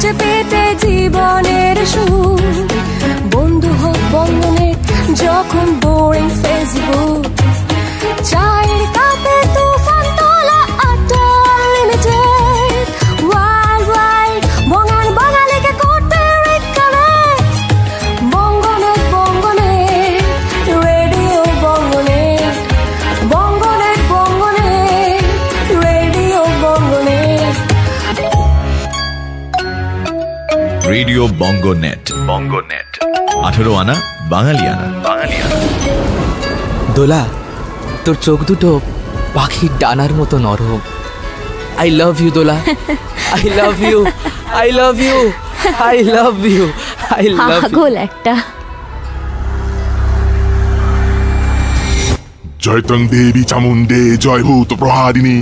খুঁজে পেতে জীবনের সুর। বন্ধু হোক বন্ধনের যখন বোরিং ফেসবুক, চায়ের কাপে তুফান তোলা আড্ডা আনলিমিটেড, ওয়ার্ল্ড ওয়াইড বঙ্গান বাঙালিকে করতে reconnect. Banganet Banganet radio Banganet, Banganet Banganet radio Banganet. Radio Banganet, Banganet 18 আনা বাঙালিয়ানা, বাঙালিয়ানা। দোলা, তোর চোখ দুটো পাখির ডানার মতো নরম। I love you Dola, I love you, I love you, I love you, I love you. পাগল একটা। জয় তং দেবী চামুণ্ডে, জয় ভূত প্রহারিণী,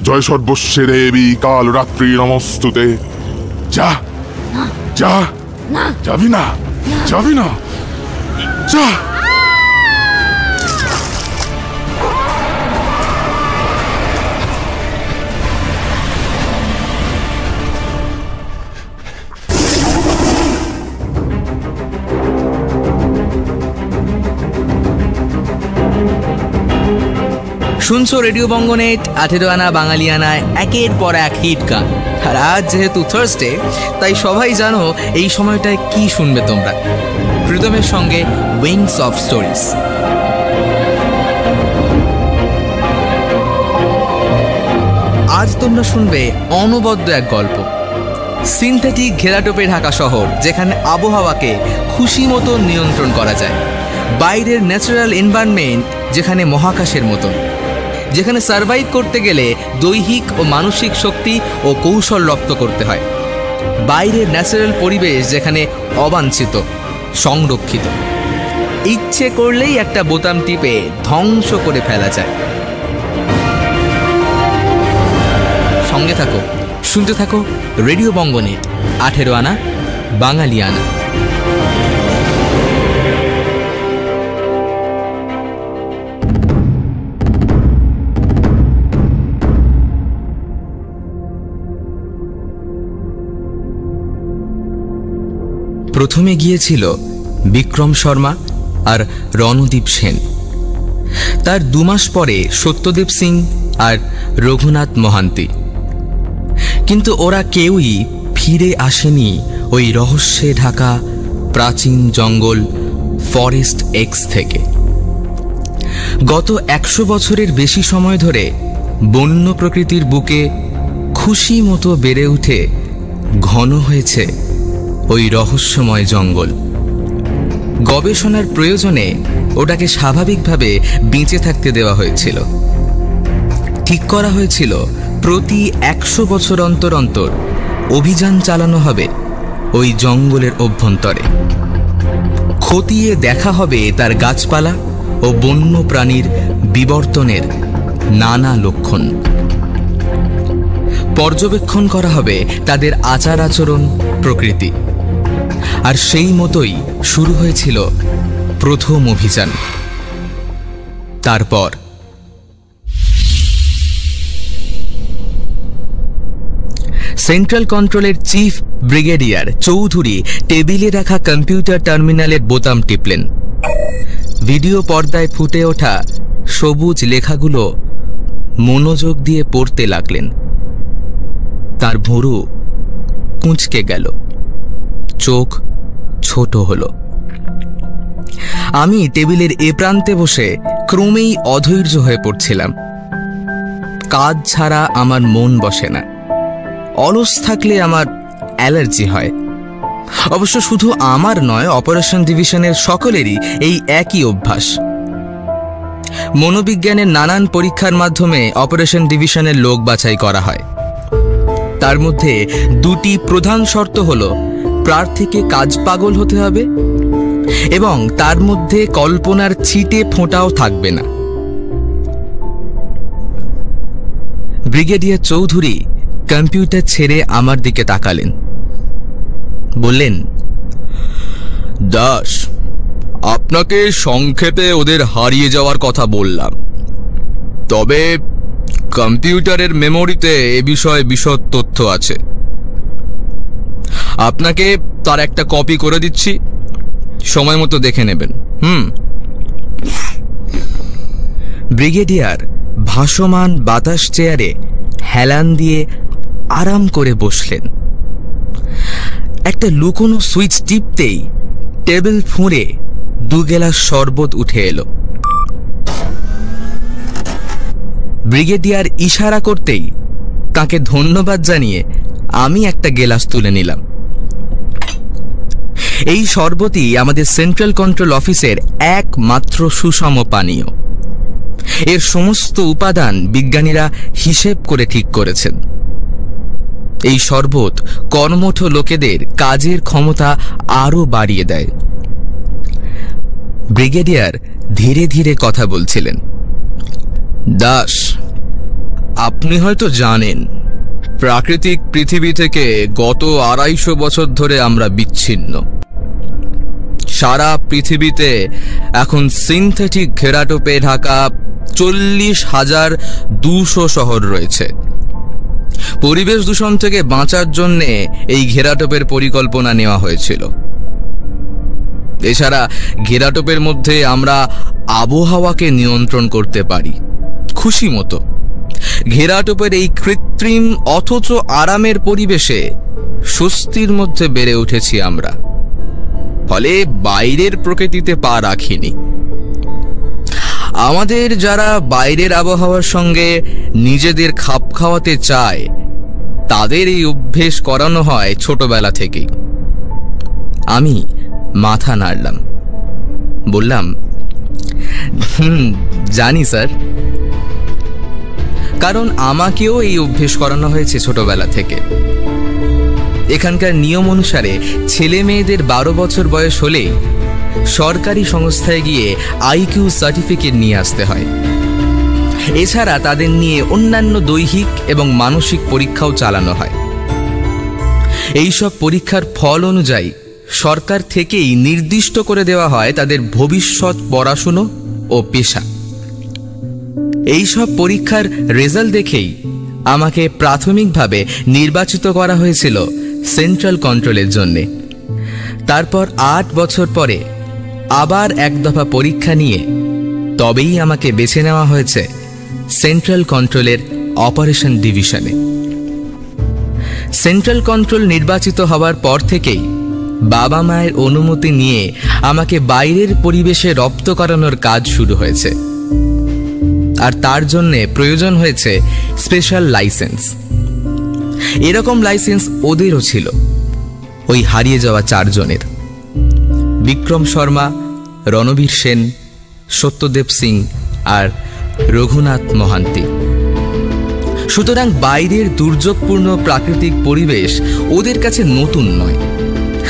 জয় সর্বস্বে দেবী কাল রাত্রি নমস্তুতে। যা যা, যাবি না, যাবি না, যা। শুনছো রেডিও বঙ্গনেট 18 আনা বাঙালিয়ানায় একের পর এক হিট গান। আর আজ যেহেতু থার্সডে, তাই সবাই জানো এই সময়টায় কি শুনবে তোমরা। প্রীতমের সঙ্গে উইংস অফ স্টোরিজ। আজ তোমরা শুনবে অনবদ্য এক গল্প। সিনথেটিক ঘেরাটোপে ঢাকা শহর, যেখানে আবহাওয়াকে খুশি মতো নিয়ন্ত্রণ করা যায়। বাইরের ন্যাচারাল এনভায়রনমেন্ট যেখানে মহাকাশের মতো, যেখানে সার্ভাইভ করতে গেলে দৈহিক ও মানসিক শক্তি ও কৌশল রপ্ত করতে হয়। বাইরের ন্যাচারাল পরিবেশ যেখানে অবাঞ্ছিত, সংরক্ষিত, ইচ্ছে করলেই একটা বোতাম টিপে ধ্বংস করে ফেলা যায়। সঙ্গে থাকো, শুনতে থাকো রেডিও বঙ্গনেট 18 আনা বাঙালিয়ানা। প্রথমে গিয়েছিল বিক্রম শর্মা আর রণদীপ সেন। তার 2 মাস পরে সত্যদেব সিং আর রঘুনাথ মহান্তি। কিন্তু ওরা কেউই ফিরে আসেনি ওই রহস্যে ঢাকা প্রাচীন জঙ্গল ফরেস্ট এক্স থেকে। গত 100 বছরের বেশি সময় ধরে বন্য প্রকৃতির বুকে খুশি মতো বেড়ে উঠে ঘন হয়েছে ওই রহস্যময় জঙ্গল। গবেষণার প্রয়োজনে ওটাকে স্বাভাবিকভাবে বেঁচে থাকতে দেওয়া হয়েছিল। ঠিক করা হয়েছিল প্রতি 100 বছর অন্তর অন্তর অভিযান চালানো হবে ওই জঙ্গলের অভ্যন্তরে। খতিয়ে দেখা হবে তার গাছপালা ও বন্য প্রাণীর বিবর্তনের নানা লক্ষণ। পর্যবেক্ষণ করা হবে তাদের আচার আচরণ, প্রকৃতি। আর সেই মতোই শুরু হয়েছিল প্রথম অভিযান। তারপর সেন্ট্রাল কন্ট্রোলের চিফ ব্রিগেডিয়ার চৌধুরী টেবিলে রাখা কম্পিউটার টার্মিনালের বোতাম টিপলেন। ভিডিও পর্দায় ফুটে ওঠা সবুজ লেখাগুলো মনোযোগ দিয়ে পড়তে লাগলেন। তার ভুরু কুঁচকে গেল, চোখ ছোট হলো। আমি টেবিলের এ প্রান্তে বসে ক্রমেই অধৈর্য হয়ে পড়ছিলাম। কাজ ছাড়া আমার মন বসে না। অলস থাকলে আমার অ্যালার্জি হয়। অবশ্য শুধু আমার নয়, অপারেশন ডিভিশনের সকলেরই এই একই অভ্যাস। মনোবিজ্ঞানের নানান পরীক্ষার মাধ্যমে অপারেশন ডিভিশনের লোক বাছাই করা হয়। তার মধ্যে 2টি প্রধান শর্ত হলো প্রার্থীকে কাজ পাগল হতে হবে এবং তার মধ্যে কল্পনার ছিটে ফোঁটাও থাকবে না। ব্রিগেডিয়ার চৌধুরী কম্পিউটার ছেড়ে আমার দিকে তাকালেন, বললেন, দাস, আপনাকে সংক্ষেপে ওদের হারিয়ে যাওয়ার কথা বললাম। তবে কম্পিউটারের মেমোরিতে এ বিষয়ে বিশদ তথ্য আছে। আপনাকে তার একটা কপি করে দিচ্ছি, সময় মতো দেখে নেবেন। ব্রিগেডিয়ার ভাসমান বাতাস চেয়ারে হেলান দিয়ে আরাম করে বসলেন। একটা লুকোনো সুইচ টিপতেই টেবিল ফুঁড়ে 2 গেলাস শরবত উঠে এলো। ব্রিগেডিয়ার ইশারা করতেই তাকে ধন্যবাদ জানিয়ে আমি একটা গেলাস তুলে নিলাম। এই শরবতই আমাদের সেন্ট্রাল কন্ট্রোল অফিসের একমাত্র সুষম পানীয়। এর সমস্ত উপাদান বিজ্ঞানীরা হিসেব করে ঠিক করেছেন। এই শরবত কর্মঠ লোকেদের কাজের ক্ষমতা আরো বাড়িয়ে দেয়। ব্রিগেডিয়ার ধীরে ধীরে কথা বলছিলেন। দাস, আপনি হয়তো জানেন, প্রাকৃতিক পৃথিবী থেকে গত 250 বছর ধরে আমরা বিচ্ছিন্ন। সারা পৃথিবীতে এখন সিনথেটিক ঘেরাটোপে ঢাকা 40,200 শহর রয়েছে। পরিবেশ দূষণ থেকে বাঁচার জন্য এই ঘেরাটোপের পরিকল্পনা নেওয়া হয়েছিল। এছাড়া ঘেরাটোপের মধ্যে আমরা আবহাওয়াকে নিয়ন্ত্রণ করতে পারি খুশি মতো। ঘেরাটোপের এই কৃত্রিম অথচ আরামের পরিবেশে স্বস্তির মধ্যে বেড়ে উঠেছি আমরা, ফলে বাইরের প্রকৃতিতে পা রাখিনি। আমাদের যারা বাইরের আবহাওয়ার সঙ্গে নিজেদের খাপ খাওয়াতে চায়, তাদের এই অভ্যেস করানো হয় ছোটবেলা থেকেই। আমি মাথা নাড়লাম, বললাম, জানি স্যার, কারণ আমাকেও এই অভ্যেস করানো হয়েছে ছোটবেলা থেকে। এখানকার নিয়ম অনুসারে ছেলে মেয়েদের 12 বছর বয়স হলেই সরকারি সংস্থায় গিয়ে IQ সার্টিফিকেট নিয়ে আসতে হয়। এছাড়া তাদের নিয়ে অন্যান্য দৈহিক এবং মানসিক পরীক্ষাও চালানো হয়। এইসব পরীক্ষার ফল অনুযায়ী সরকার থেকেই নির্দিষ্ট করে দেওয়া হয় তাদের ভবিষ্যৎ পড়াশুনো ও পেশা। এইসব পরীক্ষার রেজাল্ট দেখেই আমাকে প্রাথমিকভাবে নির্বাচিত করা হয়েছিল সেন্ট্রাল কন্ট্রোলের জন্যে। তারপর 8 বছর পরে আবার এক দফা পরীক্ষা নিয়ে তবেই আমাকে বেছে নেওয়া হয়েছে সেন্ট্রাল কন্ট্রোলের অপারেশন ডিভিশনে। সেন্ট্রাল কন্ট্রোল নির্বাচিত হওয়ার পর থেকেই বাবা মায়ের অনুমতি নিয়ে আমাকে বাইরের পরিবেশে রপ্ত করানোর কাজ শুরু হয়েছে। আর তার জন্যে প্রয়োজন হয়েছে স্পেশাল লাইসেন্স। এরকম লাইসেন্স ওদেরও ছিল, ওই হারিয়ে যাওয়া 4 জনের, বিক্রম শর্মা, রণবীর সেন, সত্যদেব সিং আর রঘুনাথ মহান্তি। সুতরাং বাইরের দুর্যোগপূর্ণ প্রাকৃতিক পরিবেশ ওদের কাছে নতুন নয়।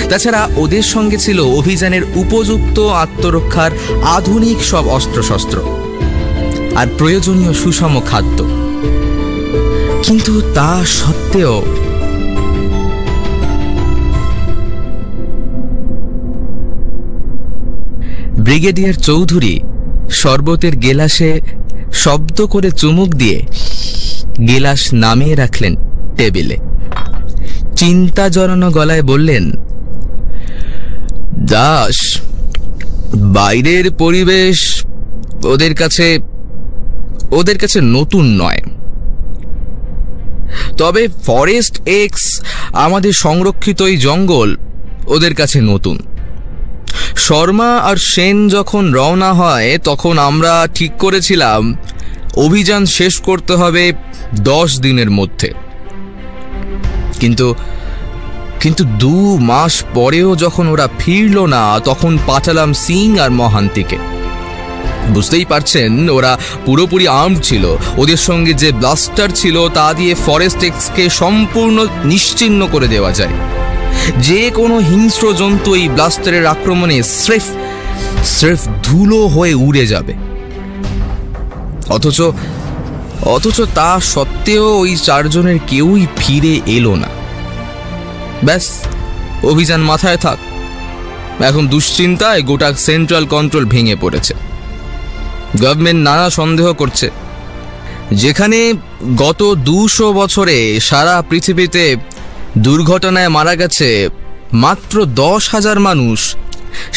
তাছাড়া ওদের সঙ্গে ছিল অভিযানের উপযুক্ত আত্মরক্ষার আধুনিক সব অস্ত্রশস্ত্র আর প্রয়োজনীয় সুষম খাদ্য। কিন্তু তা সত্ত্বেও ব্রিগেডিয়ার চৌধুরী শরবতের গেলাসে শব্দ করে চুমুক দিয়ে গেলাস নামিয়ে রাখলেন টেবিলে। চিন্তা জড়ানো গলায় বললেন, দাস, বাইরের পরিবেশ ওদের কাছে নতুন নয়, তবে ফরেস্ট এক্স আমাদের সংরক্ষিত এই জঙ্গল ওদের কাছে নতুন। শর্মা আর সেন যখন রওনা হয় তখন আমরা ঠিক করেছিলাম অভিযান শেষ করতে হবে 10 দিনের মধ্যে। কিন্তু 2 মাস পরেও যখন ওরা ফিরল না, তখন পাঠালাম সিং আর মহান্তিকে। বুঝতেই পারছেন, ওরা পুরোপুরি আর্মড ছিল। ওদের সঙ্গে যে ব্লাস্টার ছিল তা দিয়ে ফরেস্ট এক্সকে সম্পূর্ণ নিশ্চিহ্ন করে দেওয়া যায়। যে কোনো হিংস্র জন্তু এই ব্লাস্টারের আক্রমণে স্রেফ ধুলো হয়ে উড়ে যাবে। অথচ তা সত্ত্বেও ওই 4 জনের কেউই ফিরে এলো না। ব্যাস, অভিযান মাথায় থাক। এখন দুশ্চিন্তায় গোটা সেন্ট্রাল কন্ট্রোল ভেঙে পড়েছে। গভর্নমেন্ট নানা সন্দেহ করছে। যেখানে গত 200 বছরে সারা পৃথিবীতে দুর্ঘটনায় মারা গেছে মাত্র 10,000 মানুষ,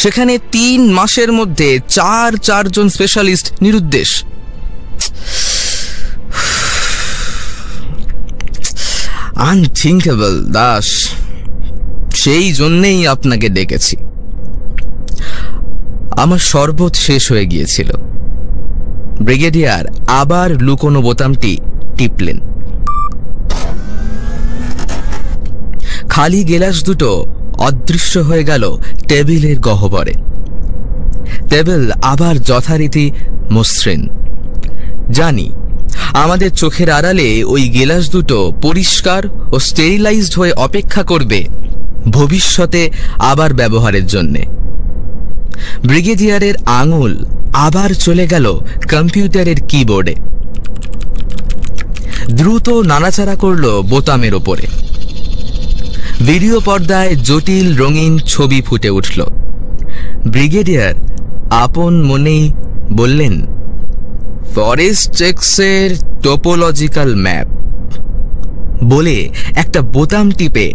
সেখানে 3 মাসের মধ্যে 4 জন স্পেশালিস্ট নিরুদ্দেশ। আনথিঙ্কেবল দাস, সেই জন্যেই আপনাকে ডেকেছি। আমার শরবত শেষ হয়ে গিয়েছিল। ব্রিগেডিয়ার আবার লুকোনো বোতামটি টিপলেন। খালি গেলাস দুটো অদৃশ্য হয়ে গেল টেবিলের গহ্বরে। টেবিল আবার যথারীতি মসৃণ। জানি আমাদের চোখের আড়ালে ওই গেলাস দুটো পরিষ্কার ও স্টেরিলাইজড হয়ে অপেক্ষা করবে ভবিষ্যতে আবার ব্যবহারের জন্যে। ব্রিগেডিয়ারের আঙুল আবার চলে গেল কম্পিউটারের কিবোর্ডে। দ্রুত নাড়াচাড়া করল বোতামের ওপরে। ভিডিও পর্দায় জটিল রঙিন ছবি ফুটে উঠল। ব্রিগেডিয়ার আপন মনেই বললেন, ফরেস্ট এক্সের টোপোলজিক্যাল ম্যাপ বলে একটা বোতাম টিপে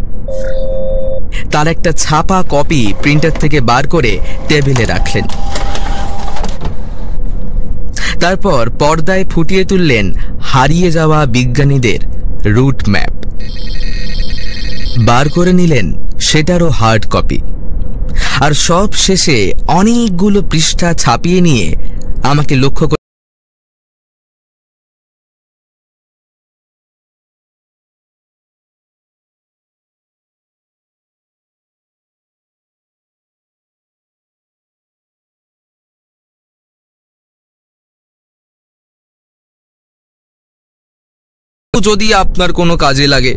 তার একটা ছাপা কপি প্রিন্টার থেকে বার করে টেবিলে রাখলেন। তারপর পর্দায় ফুটিয়ে তুললেন হারিয়ে যাওয়া বিজ্ঞানীদের রুট ম্যাপ। বার করে নিলেন সেটারও হার্ড কপি। আর সব শেষে অনেকগুলো পৃষ্ঠা ছাপিয়ে নিয়ে আমাকে লক্ষ্য করে যদি আপনার কোনো কাজে লাগে।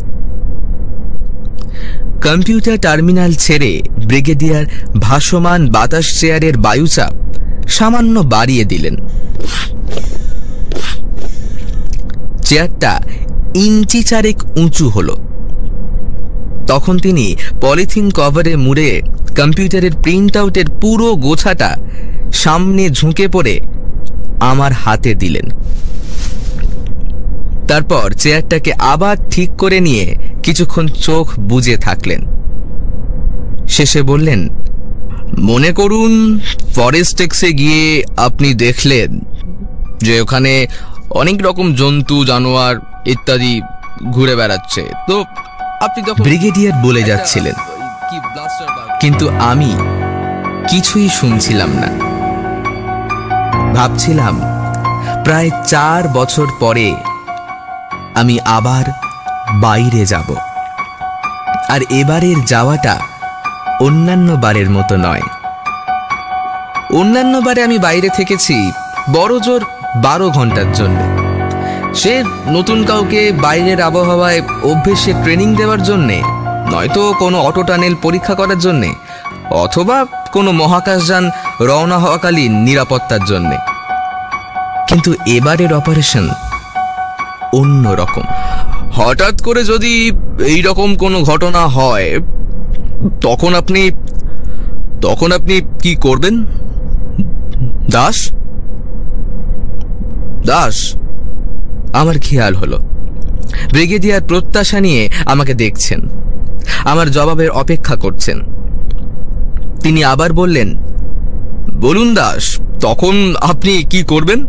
কম্পিউটার টার্মিনাল ছেড়ে ব্রিগেডিয়ার ভাসমান বাতাস চেয়ারের বায়ুচাপ সামান্য বাড়িয়ে দিলেন। চেয়ারটা ইঞ্চি চারেক উঁচু হলো। তখন তিনি পলিথিন কভারে মুড়ে কম্পিউটারের প্রিন্ট আউটের পুরো গোছাটা সামনে ঝুঁকে পড়ে আমার হাতে দিলেন। তারপর চেয়ারটাকে আবার ঠিক করে নিয়ে কিছুক্ষণ চোখ বুজে থাকলেন। শেষে বললেন, মনে করুন ফরেস্ট এক্সে গিয়ে আপনি দেখলেন যে ওখানে অনেক রকম জন্তু জানোয়ার ইত্যাদি ঘুরে বেড়াচ্ছে। তো আপনি তখন ব্রিগেডিয়ার বলে যাচ্ছিলেন, কিন্তু আমি কিছুই শুনছিলাম না। ভাবছিলাম প্রায় 4 বছর পরে আমি আবার বাইরে যাব। আর এবারের যাওয়াটা অন্যান্য বারের মতো নয়। অন্যান্য বারে আমি বাইরে থেকেছি বড়জোর 12 ঘন্টার জন্য। সে নতুন কাউকে বাইরের আবহাওয়ায় অভ্যেসে ট্রেনিং দেওয়ার জন্যে, নয়তো কোনো অটো টানেল পরীক্ষা করার জন্যে, অথবা কোনো মহাকাশযান রওনা হওয়াকালীন নিরাপত্তার জন্যে। কিন্তু এবারের অপারেশন অন্য রকম। হঠাৎ করে যদি এই রকম কোনো ঘটনা হয় তখন আপনি কি করবেন? দাস দাস আমার খেয়াল হলো ব্রিগেডিয়ার প্রত্যাশা নিয়ে আমাকে দেখছেন, আমার জবাবের অপেক্ষা করছেন। তিনি আবার বললেন, বলুন দাস, তখন আপনি কি করবেন?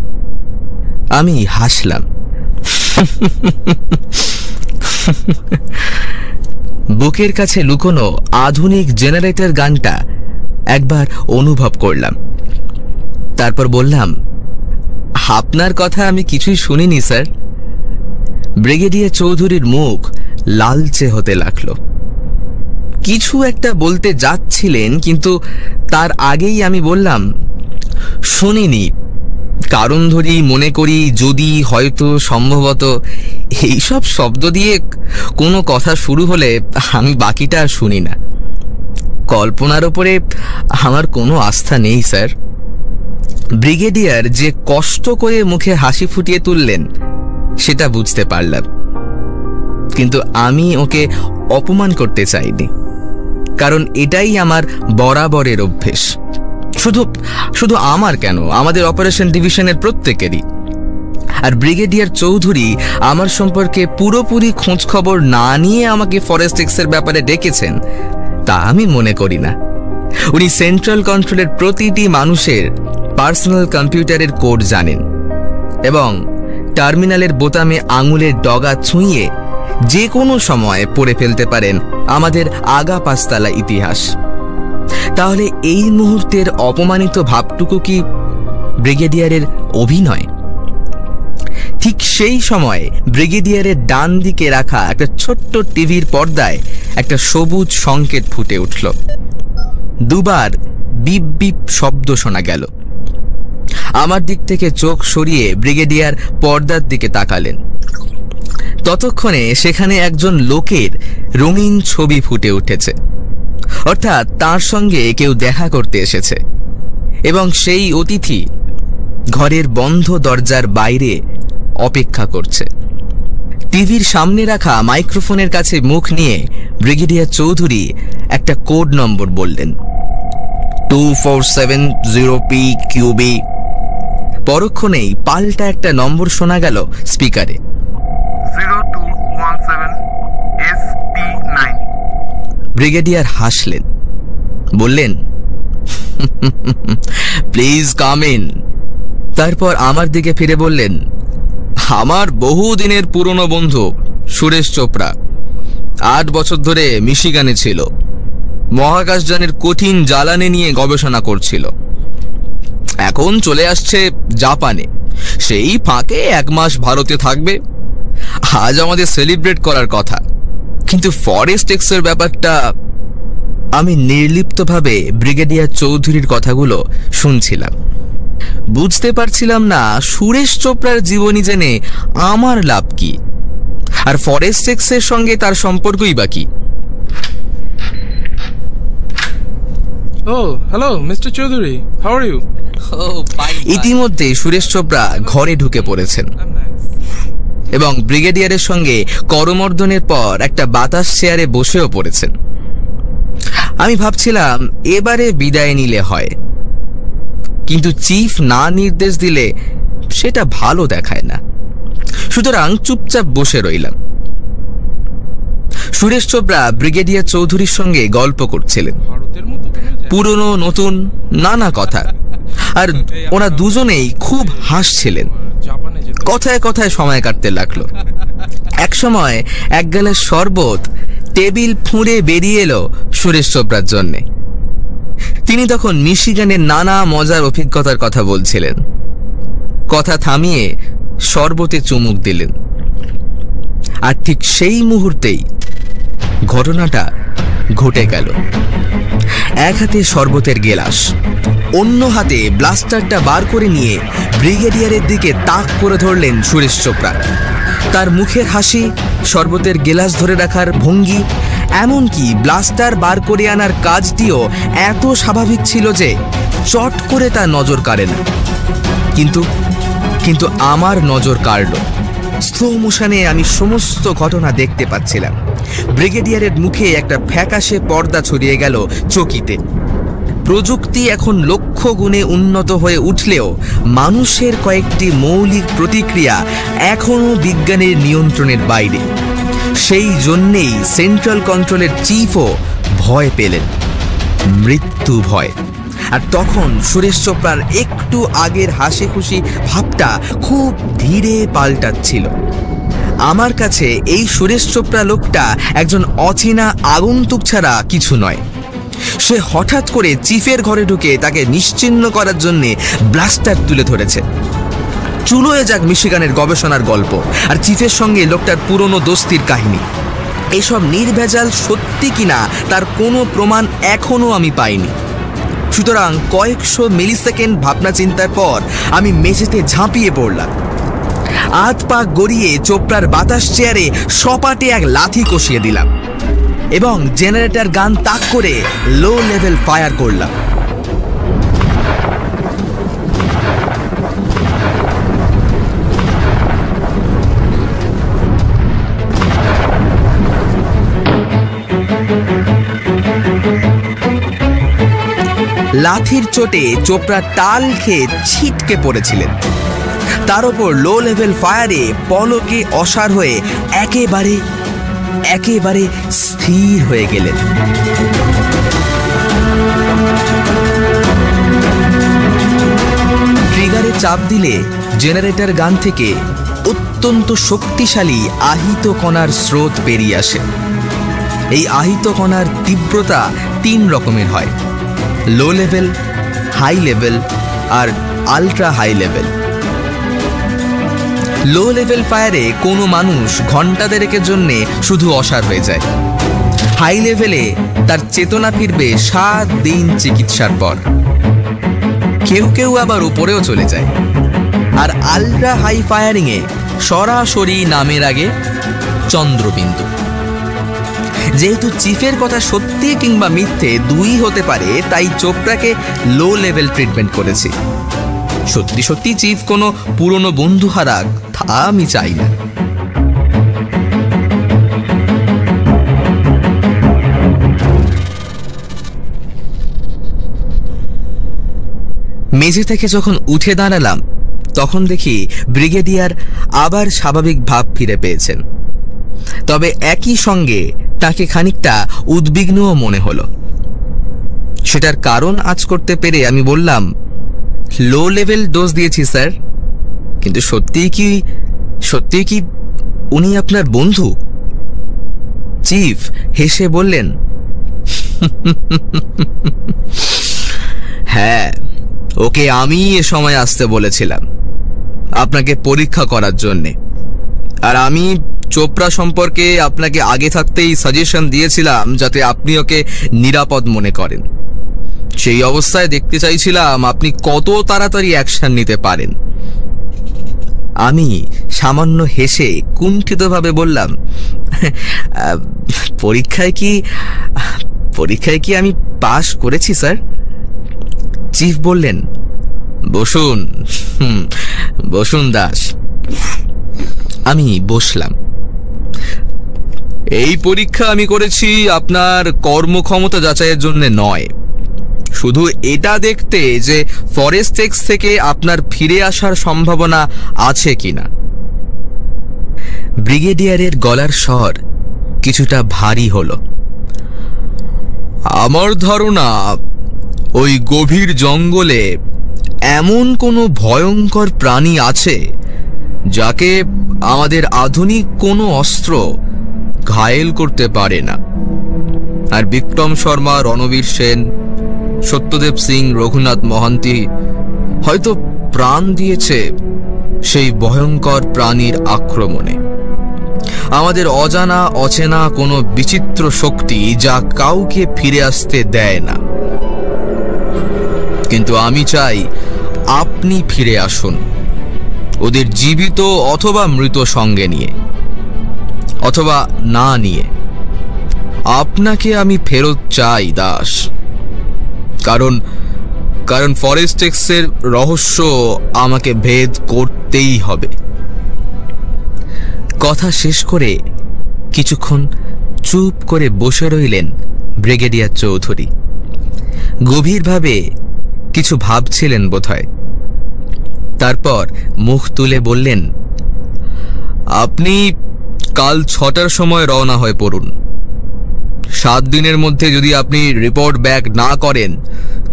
আমি হাসলাম। বুকের কাছে লুকোনো আধুনিক জেনারেটর গানটা একবার অনুভব করলাম। তারপর বললাম, আপনার কথা আমি কিছুই শুনিনি স্যার। ব্রিগেডিয়ার চৌধুরীর মুখ লালচে হতে লাগলো। কিছু একটা বলতে যাচ্ছিলেন, কিন্তু তার আগেই আমি বললাম, শুনিনি। কারণ ধরি, মনে করি, যদি, হয়তো, সম্ভবত এইসব শব্দ দিয়ে কোনো কথা শুরু হলে আমি বাকিটা শুনি না। কল্পনার ওপরে আমার কোনো আস্থা নেই স্যার। ব্রিগেডিয়ার যে কষ্ট করে মুখে হাসি ফুটিয়ে তুললেন সেটা বুঝতে পারলাম, কিন্তু আমি ওকে অপমান করতে চাইনি, কারণ এটাই আমার বরাবরের অভ্যেস। শুধু আমার কেন, আমাদের অপারেশন ডিভিশনের প্রত্যেকেরই। আর ব্রিগেডিয়ার চৌধুরী আমার সম্পর্কে পুরোপুরি খোঁজ খবর না নিয়ে আমাকে ফরেস্ট এক্সের ব্যাপারে ডেকেছেন, তা আমি মনে করি না। উনি সেন্ট্রাল কন্ট্রোলের প্রতিটি মানুষের পার্সোনাল কম্পিউটারের কোড জানেন এবং টার্মিনালের বোতামে আঙুলের ডগা ছুঁয়ে যে কোনো সময় পড়ে ফেলতে পারেন আমাদের আগা পাঁচতলা ইতিহাস। তাহলে এই মুহূর্তের অপমানিত ভাবটুকু কি ব্রিগেডিয়ারের অভিনয়? ঠিক সেই সময় ব্রিগেডিয়ারের ডান দিকে রাখা একটা ছোট্ট টিভির পর্দায় একটা সবুজ সংকেত ফুটে উঠল। দুবার বিপ বিপ শব্দ শোনা গেল। আমার দিক থেকে চোখ সরিয়ে ব্রিগেডিয়ার পর্দার দিকে তাকালেন। ততক্ষণে সেখানে একজন লোকের রঙিন ছবি ফুটে উঠেছে, অর্থাৎ তার সঙ্গে কেউ দেখা করতে এসেছে এবং সেই অতিথি ঘরের বন্ধ দরজার বাইরে অপেক্ষা করছে। টিভির সামনে রাখা মাইক্রোফোনের কাছে মুখ নিয়ে ব্রিগেডিয়ার চৌধুরী একটা কোড নম্বর বললেন, 2470PQB। পরক্ষণেই পাল্টা একটা নম্বর শোনা গেল স্পিকারে, 0217SP9। ব্রিগেডিয়ার হাসলেন, বললেন, প্লিজ কাম ইন। তারপর আমার দিকে ফিরে বললেন, আমার বহুদিনের পুরনো বন্ধু সুরেশ চোপড়া 8 বছর ধরে মিশিগানে ছিল, মহাকাশযানের কঠিন জ্বালানি নিয়ে গবেষণা করছিল। এখন চলে আসছে জাপানে, সেই ফাঁকে 1 মাস ভারতে থাকবে। আজ আমাদের সেলিব্রেট করার কথা, কিন্তু ফরেস্ট এক্সের ব্যাপারটা। আমি নির্লিপ্তভাবে ব্রিগেডিয়ার চৌধুরীর কথাগুলো শুনছিলাম। বুঝতে পারছিলাম না সুরেশ চোপড়ার জীবনী জেনে আমার লাভ কি, আর ফরেস্ট এক্সের সঙ্গে তার সম্পর্কই বা কি। Oh, hello, Mr. Chaudhary. How are you? ইতিমধ্যে সুরেশ চোপড়া ঘরে ঢুকে পড়েছেন I'm nice. এবং ব্রিগেডিয়ারের সঙ্গে করমর্দনের পর একটা বাতাস চেয়ারে বসেও পড়েছেন। আমি ভাবছিলাম এবারে বিদায় নিলে হয়, কিন্তু চিফ না নির্দেশ দিলে সেটা ভালো দেখায় না। সুতরাং চুপচাপ বসে রইলাম। সুরেশ চোপড়া ব্রিগেডিয়ার চৌধুরীর সঙ্গে গল্প করছিলেন, ভারতের মতো কোনো জায়গা? পুরনো নতুন নানা কথা, আর ওরা দুজনেই খুব হাসছিলেন। জাপানে যেতে কথায় কথায় সময় কাটতে লাগলো। একসময় এক গ্লাস শরবত টেবিল ফুঁড়ে বেরিয়ে এলো সুরেশ চোপড়ার জন্যে। তিনি তখন মিশিগানের নানা মজার অভিজ্ঞতার কথা বলছিলেন। কথা থামিয়ে শরবতে চুমুক দিলেন, আর ঠিক সেই মুহূর্তেই ঘটনাটা ঘটে গেল। এক হাতে শরবতের গেলাস, অন্য হাতে ব্লাস্টারটা বার করে নিয়ে ব্রিগেডিয়ারের দিকে তাক করে ধরলেন সুরেশ চোপড়া। তার মুখের হাসি, শরবতের গেলাস ধরে রাখার ভঙ্গি, এমনকি ব্লাস্টার বার করে আনার কাজটিও এত স্বাভাবিক ছিল যে চট করে তার নজর কাড়ে না। কিন্তু আমার নজর কাড়ল। স্লো মোশনে আমি সমস্ত ঘটনা দেখতে পাচ্ছিলাম। ব্রিগেডিয়ারের মুখে একটা ফ্যাকাশে পর্দা ছড়িয়ে গেল চকিতে। প্রযুক্তি এখন লক্ষ গুণে উন্নত হয়ে উঠলেও মানুষের কয়েকটি মৌলিক প্রতিক্রিয়া এখনও বিজ্ঞানের নিয়ন্ত্রণের বাইরে। সেই জন্যেই সেন্ট্রাল কন্ট্রোলের চিফও ভয় পেলেন, মৃত্যু ভয়। আর তখন সুরেশ চোপড়ার একটু আগের হাসি খুশি ভাবটা খুব ধীরে পাল্টাচ্ছিল। আমার কাছে এই সুরেশ চোপড়া লোকটা একজন অচেনা আগন্তুক ছাড়া কিছু নয়। সে হঠাৎ করে চিফের ঘরে ঢুকে তাকে নিশ্চিহ্ন করার জন্য ব্লাস্টার তুলে ধরেছে। চুলোয় যাক মিশিগানের গবেষণার গল্প আর চিফের সঙ্গে লোকটার পুরনো দোস্তির কাহিনী। এসব নির্ভেজাল সত্যি কিনা তার কোনো প্রমাণ এখনো আমি পাইনি। সুতরাং কয়েকশো মিলিসেকেন্ড ভাবনা চিন্তার পর আমি মেঝেতে ঝাঁপিয়ে পড়লাম। হাত পা গড়িয়ে চোপড়ার বাতাস চেয়ারে সপাটে এক লাথি কষিয়ে দিলাম এবং জেনারেটর গান তাক করে লো লেভেল ফায়ার করলাম। লাথির চোটে চোপড়া টাল খেয়ে ছিটকে পড়েছিলেন। তার ওপর লো লেভেল ফায়ারে পলকে অসাড় হয়ে একেবারে একেবারে স্থির হয়ে গেলেন। ট্রিগারে চাপ দিলে জেনারেটর গান থেকে অত্যন্ত শক্তিশালী আহিত কণার স্রোত বেরিয়ে আসে। এই আহিত কণার তীব্রতা 3 রকমের হয়: লো লেভেল, হাই লেভেল আর ultra high level. Low level ফায়ারে কোনো মানুষ ঘন্টা দেড়েকের জন্যে শুধু অসাড় হয়ে যায়। হাই লেভেলে তার চেতনা ফিরবে 7 দিন চিকিৎসার পর। কেউ কেউ আবার উপরেও চলে যায়। আর আলট্রা হাই ফায়ারিংয়ে সরাসরি নামের আগে চন্দ্রবিন্দু। যেহেতু চিফের কথা সত্যি কিংবা মিথ্যে দুই হতে পারে, তাই চোপড়াকে লো লেভেল ট্রিটমেন্ট করেছি। সত্যি সত্যি চিফ কোনো পুরনো বন্ধু হারাক, তা আমি চাই না। মেঝে থেকে যখন উঠে দাঁড়ালাম তখন দেখি ব্রিগেডিয়ার আবার স্বাভাবিক ভাব ফিরে পেয়েছেন। তবে একই সঙ্গে তাকে খানিকটা উদ্বিগ্নও মনে হলো। সেটার কারণ আজ করতে পেরে আমি বললাম, লো লেভেল ডোজ দিয়েছি স্যার, কিন্তু সত্যিই কি উনি আপনার বন্ধু? চিফ হেসে বললেন, হ্যাঁ, ওকে আমি এ সময় আসতে বলেছিলাম আপনাকে পরীক্ষা করার জন্যে। আর আমি চোপড়া সম্পর্কে আপনাকে আগে থাকতেই সাজেশন দিয়েছিলাম যাতে আপনি ওকে নিরাপদ মনে করেন। সেই অবস্থায় দেখতে চাইছিলাম আপনি কত তাড়াতাড়ি অ্যাকশন নিতে পারেন। আমি সামান্য হেসে কুণ্ঠিতভাবে বললাম, পরীক্ষায় কি আমি পাশ করেছি স্যার? চিফ বললেন, বসুন দাস। আমি বসলাম। এই পরীক্ষা আমি করেছি আপনার কর্মক্ষমতা যাচাইয়ের জন্য নয়, শুধু এটা দেখতে যে ফরেস্ট এক্স থেকে আপনার ফিরে আসার সম্ভাবনা আছে কিনা। ব্রিগেডিয়ারের গলার স্বর কিছুটা ভারী হলো। আমার ধারণা ওই গভীর জঙ্গলে এমন কোনো ভয়ঙ্কর প্রাণী আছে যাকে আমাদের আধুনিক কোনো অস্ত্র ঘায়েল করতে পারে না। আর বিক্রম শর্মা, রণবীর সেন, সত্যদেব সিং, রঘুনাথ মহান্তি হয়তো প্রাণ দিয়েছে সেই ভয়ঙ্কর প্রাণীর আক্রমণে। আমাদের অজানা অচেনা কোনো বিচিত্র শক্তি যা কাউকে ফিরে আসতে দেয় না। কিন্তু আমি চাই আপনি ফিরে আসুন, ওদের জীবিত অথবা মৃত সঙ্গে নিয়ে, অথবা না নিয়ে। আপনাকে আমি ফেরত চাই দাস, কারণ ফরেস্ট এক্সের রহস্য আমাকে ভেদ করতেই হবে। কথা শেষ করে কিছুক্ষণ চুপ করে বসে রইলেন ব্রিগেডিয়ার চৌধুরী। গভীরভাবে কিছু ভাবছিলেন বোধহয়। তারপর মুখ তুলে বললেন, আপনি কাল 6টার সময় রওনা হয়ে পড়ুন। 7 দিনের মধ্যে যদি আপনি রিপোর্ট ব্যাক না করেন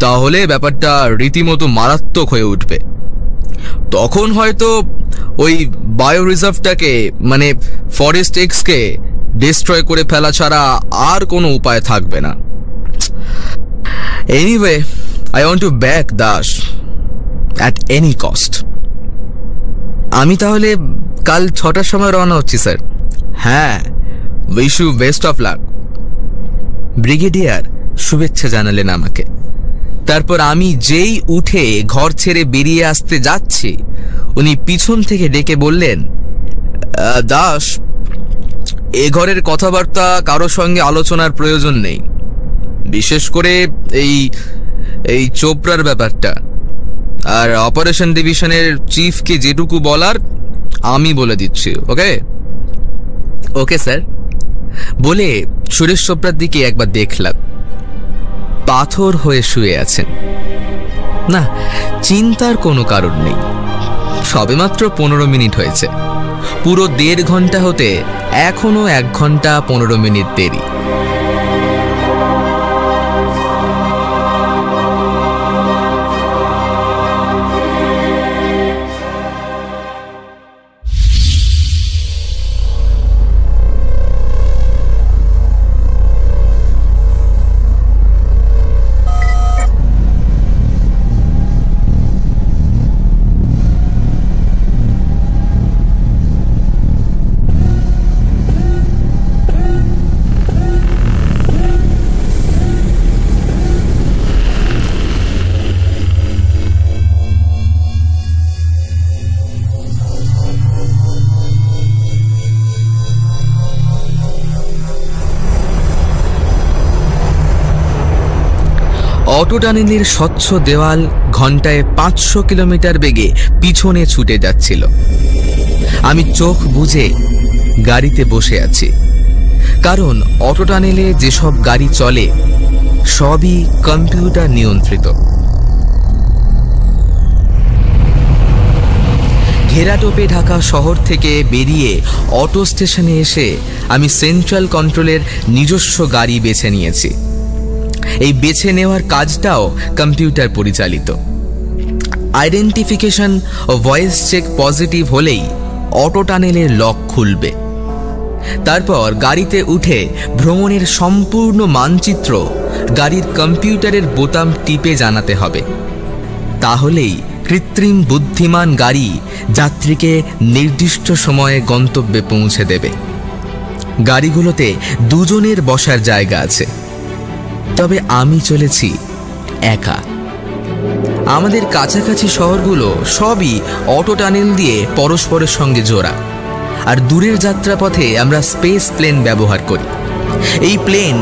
তাহলে ব্যাপারটা রীতিমতো মারাত্মক হয়ে উঠবে। তখন হয়তো ওই বায়ো রিজার্ভটাকে, মানে ফরেস্ট এক্সকে ডিস্ট্রয় করে ফেলা ছাড়া আর কোনো উপায় থাকবে না। Anyway, I want to back Das at any cost. আমি তাহলে কাল 6টার সময় রওনা হচ্ছি স্যার। হ্যাঁ, wish you best of luck. Brigadier শুভেচ্ছা জানালেন আমাকে। তারপর আমি যেই উঠে ঘর ছেড়ে বেরিয়ে আসতে যাচ্ছি, উনি পিছন থেকে ডেকে বললেন, দাস, এ ঘরের কথাবার্তা কারো সঙ্গে আলোচনার প্রয়োজন নেই, বিশেষ করে এই চোপড়ার ব্যাপারটা। আর অপারেশন ডিভিশনের চিফকে যেটুকু বলার আমি বলে দিচ্ছি। ওকে স্যার বলে সুরেশ চোপড়ার দিকে একবার দেখলাম। পাথর হয়ে শুয়ে আছেন। না, চিন্তার কোনো কারণ নেই। সবেমাত্র 15 মিনিট হয়েছে। পুরো 1.5 ঘন্টা হতে এখনো 1 ঘন্টা 15 মিনিট দেরি। অটো টানেলের স্বচ্ছ দেওয়াল ঘন্টায় 500 কিলোমিটার বেগে পিছনে ছুটে যাচ্ছিল। আমি চোখ বুজে গাড়িতে বসে আছি, কারণ অটো টানেলে যেসব গাড়ি চলে সবই কম্পিউটার নিয়ন্ত্রিত। ঘেরাটোপে ঢাকা শহর থেকে বেরিয়ে অটো স্টেশনে এসে আমি সেন্ট্রাল কন্ট্রোলের নিজস্ব গাড়ি বেছে নিয়েছি। এই বেছে নেওয়ার কাজটাও কম্পিউটার পরিচালিত। আইডেন্টিফিকেশন ও ভয়েস চেক পজিটিভ হলেই অটো টানেলের লক খুলবে। তারপর গাড়িতে উঠে ভ্রমণের সম্পূর্ণ মানচিত্র গাড়ির কম্পিউটারের বোতাম টিপে জানাতে হবে। তাহলেই কৃত্রিম বুদ্ধিমান গাড়ি যাত্রীকে নির্দিষ্ট সময়ে গন্তব্যে পৌঁছে দেবে। গাড়িগুলোতে 2 জনের বসার জায়গা আছে, তবে আমি চলেছি একা। আমাদের কাছাকাছি শহরগুলো সবই অটো টানেল দিয়ে পরস্পরের সঙ্গে জোড়া, আর দূরের যাত্রাপথে আমরা স্পেস প্লেন ব্যবহার করি। এই প্লেন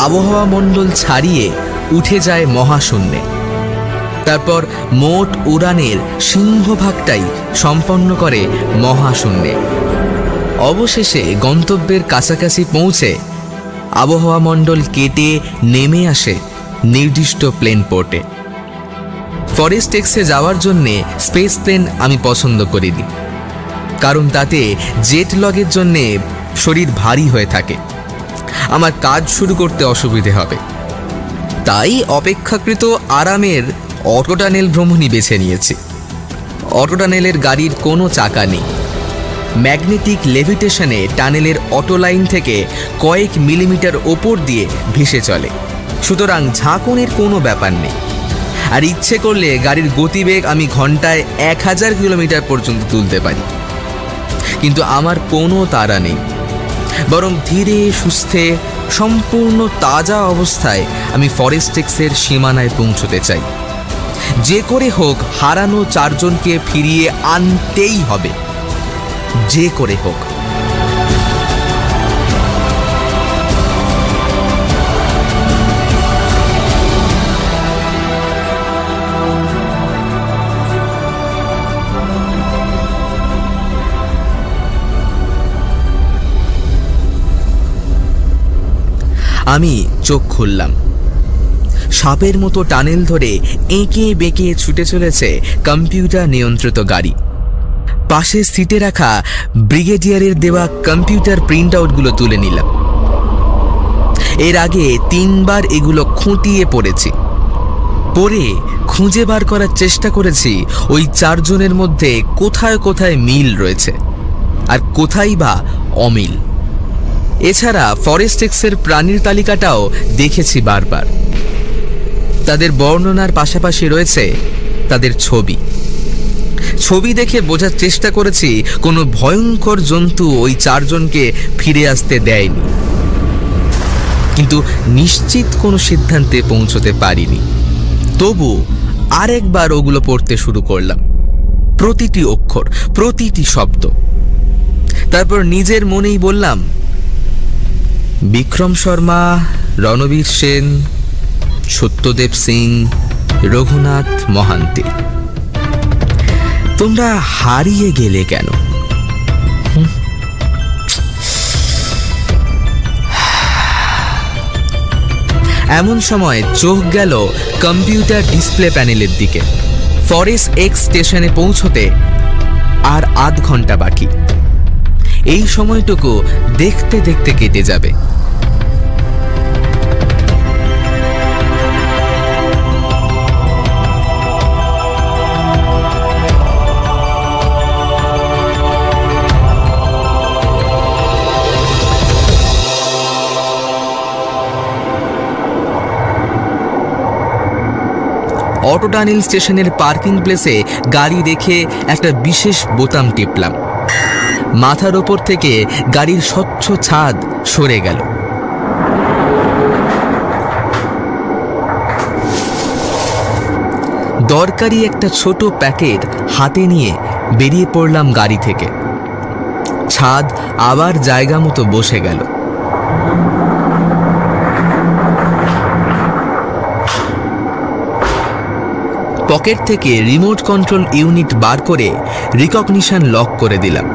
আবহাওয়া মণ্ডল ছাড়িয়ে উঠে যায় মহাশূন্যে। তারপর মোট উড়ানের সিংহভাগটাই সম্পন্ন করে মহাশূন্যে। অবশেষে গন্তব্যের কাছাকাছি পৌঁছে আবহাওয়া মণ্ডল কেটে নেমে আসে নির্দিষ্ট প্লেন পোর্টে। ফরেস্ট এক্সে যাওয়ার জন্যে স্পেস প্লেন আমি পছন্দ করিনি, কারণ তাতে জেট লগের জন্যে শরীর ভারী হয়ে থাকে, আমার কাজ শুরু করতে অসুবিধে হবে। তাই অপেক্ষাকৃত আরামের অটো টানেল ভ্রমণই বেছে নিয়েছি। অটো টানেলের গাড়ির কোনো চাকা নেই। ম্যাগনেটিক লেভিটেশনে টানেলের অটো লাইন থেকে কয়েক মিলিমিটার ওপর দিয়ে ভেসে চলে, সুতরাং ঝাঁকুনির কোনো ব্যাপার নেই। আর ইচ্ছে করলে গাড়ির গতিবেগ আমি ঘন্টায় 1000 কিলোমিটার পর্যন্ত তুলতে পারি। কিন্তু আমার কোনো তাড়া নেই, বরং ধীরে সুস্থে সম্পূর্ণ তাজা অবস্থায় আমি ফরেস্ট এক্সের সীমানায় পৌঁছতে চাই। যে করে হোক হারানো 4 জনকে ফিরিয়ে আনতেই হবে, যে করে হোক। আমি চোখ খুললাম। সাপের মতো টানেল ধরে এঁকে বেঁকে ছুটে চলেছে কম্পিউটার নিয়ন্ত্রিত গাড়ি। পাশে সিটে রাখা ব্রিগেডিয়ারের দেওয়া কম্পিউটার প্রিন্ট আউটগুলো তুলে নিলাম। এর আগে 3 বার এগুলো খুঁটিয়ে পড়েছি, পড়ে খুঁজে বার করার চেষ্টা করেছি ওই 4 জনের মধ্যে কোথায় কোথায় মিল রয়েছে আর কোথায় বা অমিল। এছাড়া ফরেস্ট এক্সের প্রাণীর তালিকাটাও দেখেছি বারবার। তাদের বর্ণনার পাশাপাশি রয়েছে তাদের ছবি। ছবি দেখে বোঝার চেষ্টা করেছি কোনো ভয়ঙ্কর জন্তু ওই 4 জনকে ফিরে আসতে দেয়নি, কিন্তু নিশ্চিত কোনো সিদ্ধান্তে পৌঁছতে পারিনি। তবু আরেকবার ওগুলো পড়তে শুরু করলাম, প্রতিটি অক্ষর, প্রতিটি শব্দ। তারপর নিজের মনেই বললাম, বিক্রম শর্মা, রণবীর সেন, সত্যদেব সিং, রঘুনাথ মহান্তি, তোমরা হারিয়ে গেলে কেন? এমন সময় চোখ গেল কম্পিউটার ডিসপ্লে প্যানেলের দিকে। ফরেস্ট এক্স স্টেশনে পৌঁছতে আর 0.5 ঘন্টা বাকি। এই সময়টুকু দেখতে দেখতে কেটে যাবে। অটো টানেল স্টেশনের পার্কিং প্লেসে গাড়ি রেখে একটা বিশেষ বোতাম টিপলাম। মাথার ওপর থেকে গাড়ির স্বচ্ছ ছাদ সরে গেল। দরকারি একটা ছোট প্যাকেট হাতে নিয়ে বেরিয়ে পড়লাম গাড়ি থেকে। ছাদ আবার জায়গা মতো বসে গেল। পকেট থেকে রিমোট কন্ট্রোল ইউনিট বার করে রিকগনিশন লক করে দিলাম।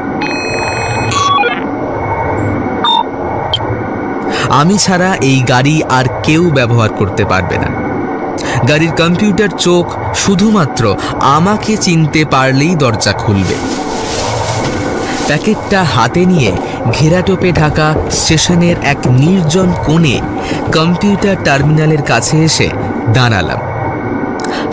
আমি ছাড়া এই গাড়ি আর কেউ ব্যবহার করতে পারবে না। গাড়ির কম্পিউটার চোখ শুধুমাত্র আমাকে চিনতে পারলেই দরজা খুলবে। প্যাকেটটা হাতে নিয়ে ঘেরাটোপে ঢাকা স্টেশনের এক নির্জন কোণে কম্পিউটার টার্মিনালের কাছে এসে দাঁড়ালাম।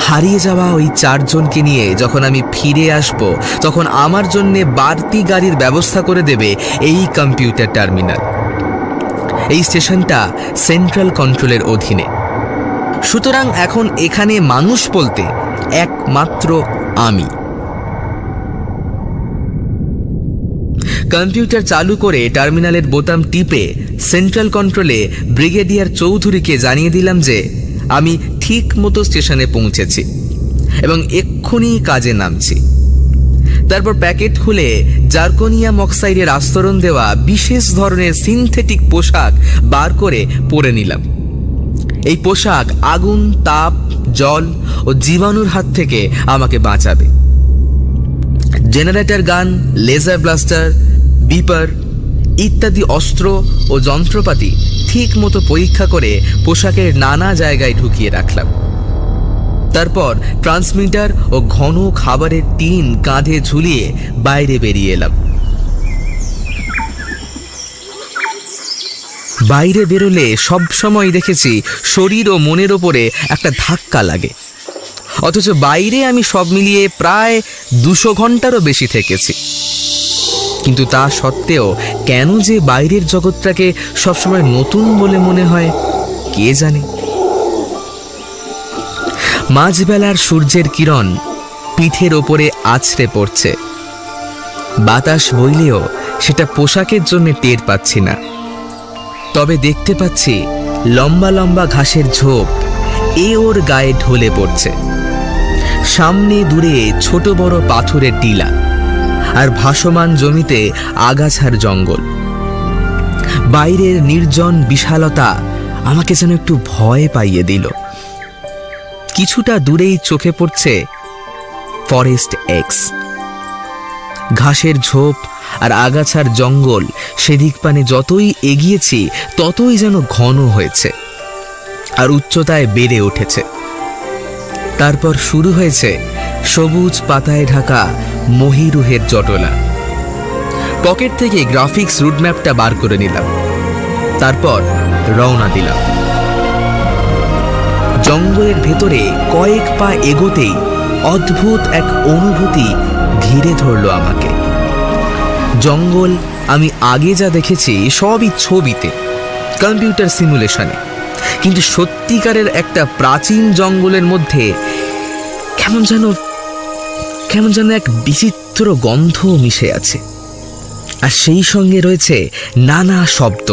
হারিয়ে যাওয়া ওই 4 জনকে নিয়ে যখন আমি ফিরে আসব, তখন আমার জন্য বাড়তি গাড়ির ব্যবস্থা করে দেবে এই কম্পিউটার টার্মিনাল। এই স্টেশনটা সেন্ট্রাল কন্ট্রোলের অধীনে, সুতরাং এখন এখানে মানুষ বলতে একমাত্র আমি। কম্পিউটার চালু করে টার্মিনালের বোতাম টিপে সেন্ট্রাল কন্ট্রোলে ব্রিগেডিয়ার চৌধুরীকে জানিয়ে দিলাম যে আমি ঠিক মতো স্টেশনে পৌঁছেছি এবং এক্ষুনি কাজে নামছি। তারপর প্যাকেট খুলে জার্কোনিয়াম অক্সাইডের আস্তরণ দেওয়া বিশেষ ধরনের সিনথেটিক পোশাক বার করে পরে নিলাম। এই পোশাক আগুন, তাপ, জল ও জীবাণুর হাত থেকে আমাকে বাঁচাবে। জেনারেটর গান, লেজার ব্লাস্টার, বিপার ইত্যাদি অস্ত্র ও যন্ত্রপাতি ঠিক মতো পরীক্ষা করে পোশাকের নানা জায়গায় ঢুকিয়ে রাখলাম। তারপর ট্রান্সমিটার ও ঘন খাবারের টিন কাঁধে ঝুলিয়ে বাইরে বেরিয়ে এলাম। বাইরে বেরোলে সবসময় দেখেছি শরীর ও মনের ওপরে একটা ধাক্কা লাগে, অথচ বাইরে আমি সব মিলিয়ে প্রায় 200 ঘন্টারও বেশি থেকেছি। কিন্তু তা সত্ত্বেও কেন যে বাইরের জগৎটাকে সবসময় নতুন বলে মনে হয় কে জানে। মাঝবেলার সূর্যের কিরণ পিঠের ওপরে আছড়ে পড়ছে। বাতাস বইলেও সেটা পোশাকের জন্য টের পাচ্ছি না। তবে দেখতে পাচ্ছি লম্বা লম্বা ঘাসের ঝোপ ওর গায়ে ঢলে পড়ছে। সামনে দূরে ছোট বড় পাথরের টিলা আর ভাসমান জমিতে আগাছার জঙ্গল। বাইরের নির্জন বিশালতা আমাকে যেন একটু ভয় পাইয়ে দিল। কিছুটা দূরেই চোখে পড়ছে ফরেস্ট এক্স। ঘাসের ঝোপ আর আগাছার জঙ্গল সেদিক পানে যতই এগিয়েছি ততই যেন ঘন হয়েছে আর উচ্চতায় বেড়ে উঠেছে। তারপর শুরু হয়েছে সবুজ পাতায় ঢাকা মহিরুহের জটলা। পকেট থেকে গ্রাফিক্স রুটম্যাপটা বার করে নিলাম। তারপর রওনা দিলাম। জঙ্গলের ভেতরে কয়েক পা এগোতেই অদ্ভুত এক অনুভূতি ঘিরে ধরল আমাকে। জঙ্গল আমি আগে যা দেখেছি সবই ছবিতে, কম্পিউটার সিমুলেশনে, কিন্তু সত্যিকারের একটা প্রাচীন জঙ্গলের মধ্যে কেমন যেন এক বিচিত্র গন্ধ মিশে আছে। আর সেই সঙ্গে রয়েছে নানা শব্দ।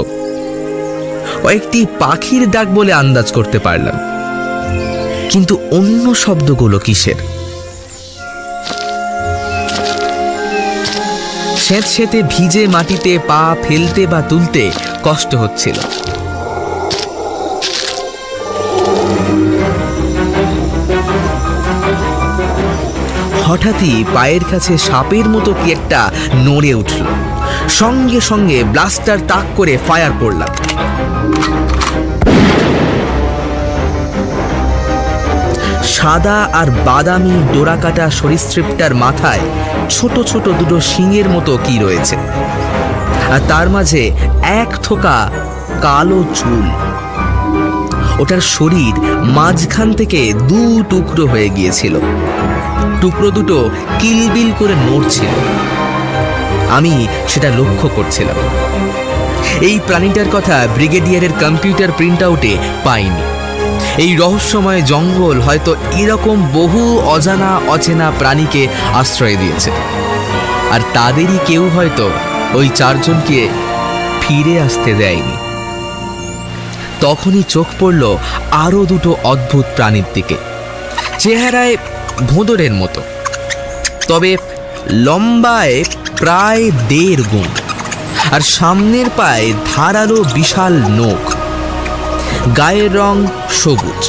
কয়েকটি পাখির ডাক বলে আন্দাজ করতে পারলাম, কিন্তু অন্য শব্দগুলো কিসের? স্যাঁতস্যাঁতে ভিজে মাটিতে পা ফেলতে বা তুলতে কষ্ট হচ্ছিল। হঠাৎই পায়ের কাছে সাপের মতো কি একটা নড়ে উঠল। সঙ্গে সঙ্গে ব্লাস্টার তাক করে ফায়ার করলাম। সাদা আর বাদামি ডোরাকাটা সরীসৃপটার মাথায় ছোট ছোট দুটো শিঙের মতো কি রয়েছে। আর তার মাঝে এক থোকা কালো চুল। ওটার শরীর মাঝখান থেকে দু টুকরো হয়ে গিয়েছিল, টুকরো দুটো কিলবিল করে নড়ছিল। আমি সেটা লক্ষ্য করছিলাম। এই প্রাণীটার কথা ব্রিগেডিয়ারের কম্পিউটার প্রিন্ট আউটে পাইনি। এই রহস্যময় জঙ্গল হয়তো এরকম বহু অজানা অচেনা প্রাণীকে আশ্রয় দিয়েছে, আর তাদেরই কেউ হয়তো ওই চারজনকে ফিরে আসতে দেয়নি। তখনই চোখ পড়ল আরো দুটো অদ্ভুত প্রাণীর দিকে। চেহারায় ভোঁদরের মতো, তবে লম্বায় প্রায় 1.5 গুণ, আর সামনের পায়ে ধারালো বিশাল নখ। গায়ের রং সবুজ,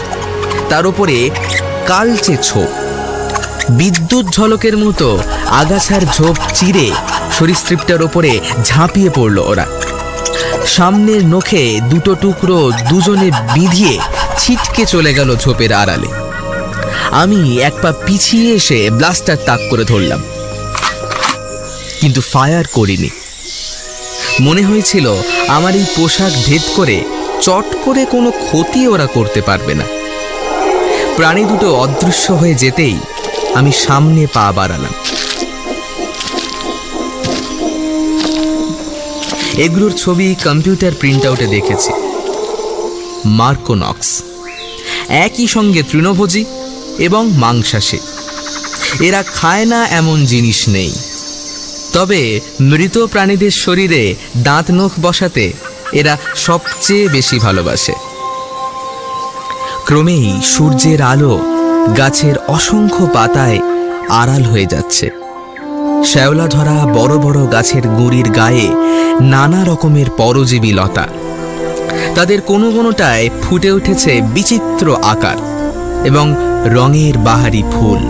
তার উপরে কালচে ছোপ। বিদ্যুৎ ঝলকের মতো আগাছার ঝোপ চিরে সরীসৃপটার ওপরে ঝাঁপিয়ে পড়ল ওরা। সামনের নখে দুটো টুকরো দুজনে বিঁধিয়ে ছিটকে চলে গেল ঝোপের আড়ালে। আমি এক পা পিছিয়ে এসে ব্লাস্টার তাক করে ধরলাম, কিন্তু ফায়ার করিনি। মনে হয়েছিল আমার এই পোশাক ভেদ করে চট করে কোনো ক্ষতি ওরা করতে পারবে না। প্রাণী দুটো অদৃশ্য হয়ে যেতেই আমি সামনে পা বাড়ালাম। এগুলোর ছবি কম্পিউটার প্রিন্ট আউটে দেখেছি। মার্কোনক্স, একই সঙ্গে তৃণভোজী এবং মাংসাশী। এরা খায় না এমন জিনিস নেই, তবে মৃত প্রাণীদের শরীরে দাঁত নখ বসাতে এরা সবচেয়ে বেশি ভালোবাসে। ক্রমেই সূর্যের আলো গাছের অসংখ্য পাতায় আড়াল হয়ে যাচ্ছে। শ্যাওলা ধরা বড় বড় গাছের গুঁড়ির গায়ে নানা রকমের পরজীবী লতা। তাদের কোনো কোনোটায় ফুটে উঠেছে বিচিত্র আকার এবং রঙের বাহারি ফুল,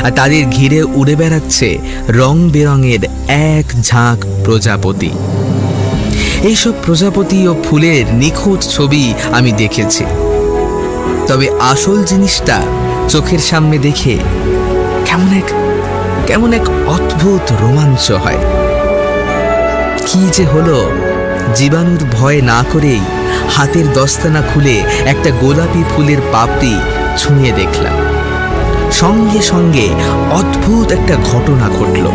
আর তাদের ঘিরে উড়ে বেড়াচ্ছে রং বেরঙের এক ঝাঁক প্রজাপতি। এইসব প্রজাপতি ও ফুলের নিখুঁত ছবি আমি দেখেছি, তবে আসল জিনিসটা চোখের সামনে দেখে কেমন এক অদ্ভুত রোমাঞ্চ হয়। কি যে হলো, জীবাণুর ভয় না করেই হাতের দস্তানা খুলে একটা গোলাপি ফুলের পাপড়ি ছুঁয়ে দেখলাম। সঙ্গে সঙ্গে অদ্ভুত একটা ঘটনা ঘটল।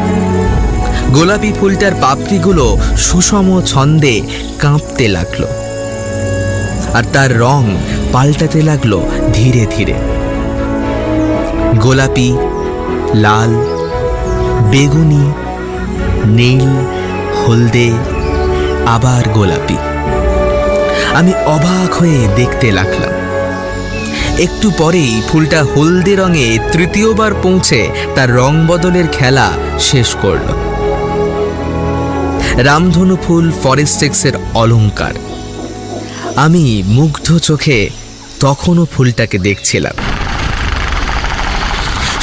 গোলাপি ফুলটার পাপড়িগুলো সুষম ছন্দে কাঁপতে লাগলো, আর তার রং পাল্টাতে লাগলো ধীরে ধীরে। গোলাপি, লাল, বেগুনি, নীল, হলদে, আবার গোলাপি। আমি অবাক হয়ে দেখতে লাগলাম। একটু পরেই ফুলটা হলদে রঙে তৃতীয়বার পৌঁছে তার রং বদলের খেলা শেষ করল। রামধনু ফুল ফরেস্টেক্সের অলংকার। আমি মুগ্ধ চোখে তখনও ফুলটাকে দেখছিলাম।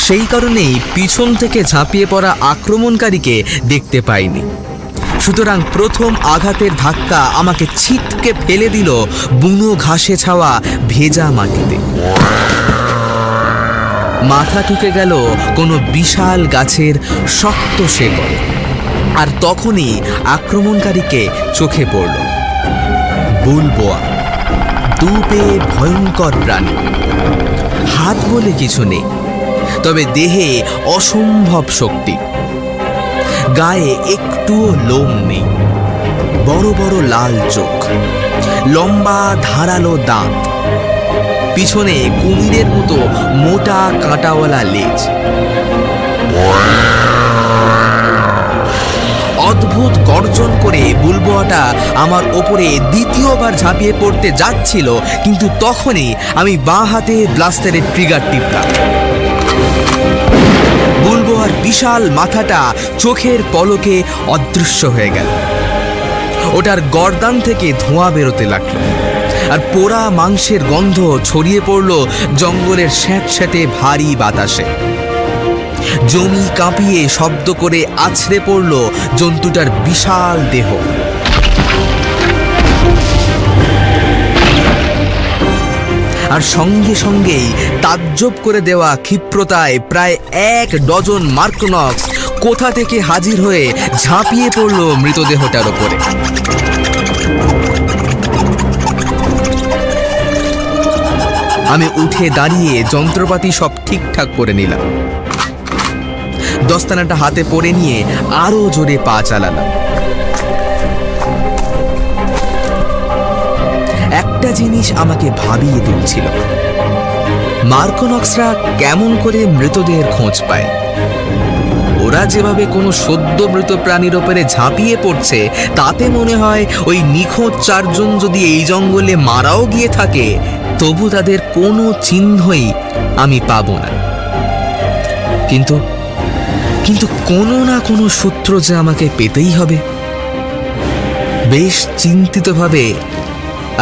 সেই কারণেই পিছন থেকে ঝাঁপিয়ে পড়া আক্রমণকারীকে দেখতে পাইনি। সুতরাং প্রথম আঘাতের ধাক্কা আমাকে ছিটকে ফেলে দিল বুনো ঘাসে ছাওয়া ভেজা মাটিতে। মাথা ঠুকে গেল কোনো বিশাল গাছের শক্ত শেকড়ে, আর তখনই আক্রমণকারীকে চোখে পড়ল বুলবোয়া। দুপে ভয়ঙ্কর প্রাণী, হাত বলে কিছু নেই, তবে দেহে অসম্ভব শক্তি। গায়ে একটুও লোম নেই, বড় বড় লাল চোখ, লম্বা ধারালো দাঁত, পিছনে কুমিরের মতো মোটা কাঁটাওয়ালা লেজ। অদ্ভুত গর্জন করে বুলবোয়াটা আমার ওপরে দ্বিতীয়বার ঝাঁপিয়ে পড়তে যাচ্ছিল, কিন্তু তখনই আমি বাঁ হাতে ব্লাস্টারের ট্রিগার টিপলাম। বুলবোয়ার বিশাল মাথাটা চোখের পলকে অদৃশ্য হয়ে গেল। ওটার গর্দান থেকে ধোঁয়া বেরোতে লাগলো, আর পোড়া মাংসের গন্ধ ছড়িয়ে পড়ল জঙ্গলের স্যাঁতস্যাঁতে ভারী বাতাসে। জমি কাঁপিয়ে শব্দ করে আছড়ে পড়ল জন্তুটার বিশাল দেহ। আর সঙ্গে সঙ্গেই তাজ্জব করে দেওয়া ক্ষিপ্রতায় প্রায় 1 ডজন মার্কোনক্স কোথা থেকে হাজির হয়ে ঝাঁপিয়ে পড়ল মৃতদেহটার ওপরে। আমি উঠে দাঁড়িয়ে যন্ত্রপাতি সব ঠিকঠাক করে নিলাম। দস্তানাটা হাতে পরে নিয়ে আরো জোরে পা চালালাম। একটা জিনিস আমাকে ভাবিয়ে তুলছিল, মার্কোনক্সরা কেমন করে মৃতদেহের খোঁজ পায়। ওরা যেভাবে কোনো সদ্য মৃত প্রাণীর ওপরে ঝাঁপিয়ে পড়ছে, তাতে মনে হয় ওই নিখোঁজ 4 জন যদি এই জঙ্গলে মারাও গিয়ে থাকে, তবু তাদের কোনো চিহ্নই আমি পাব না। কিন্তু কোনো না কোনো সূত্র যে আমাকে পেতেই হবে। বেশ চিন্তিতভাবে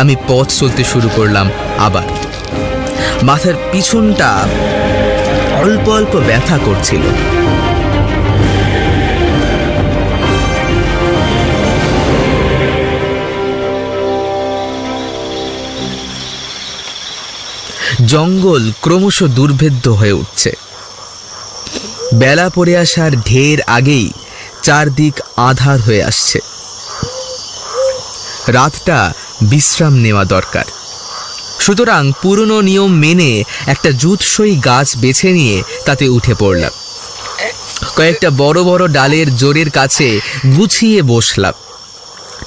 আমি পথ চলতে শুরু করলাম। আবার মাথার পিছনটা অল্প অল্প ব্যথা করছিল। জঙ্গল ক্রমশ দুর্ভেদ্য হয়ে উঠছে। বেলা পড়ে আসার ঢের আগেই চারদিক আঁধার হয়ে আসছে। রাতটা বিশ্রাম নেওয়া দরকার। সুতরাং পুরনো নিয়ম মেনে একটা জুতসই গাছ বেছে নিয়ে তাতে উঠে পড়লাম। কয়েকটা বড় বড় ডালের জোরের কাছে গুছিয়ে বসলাম।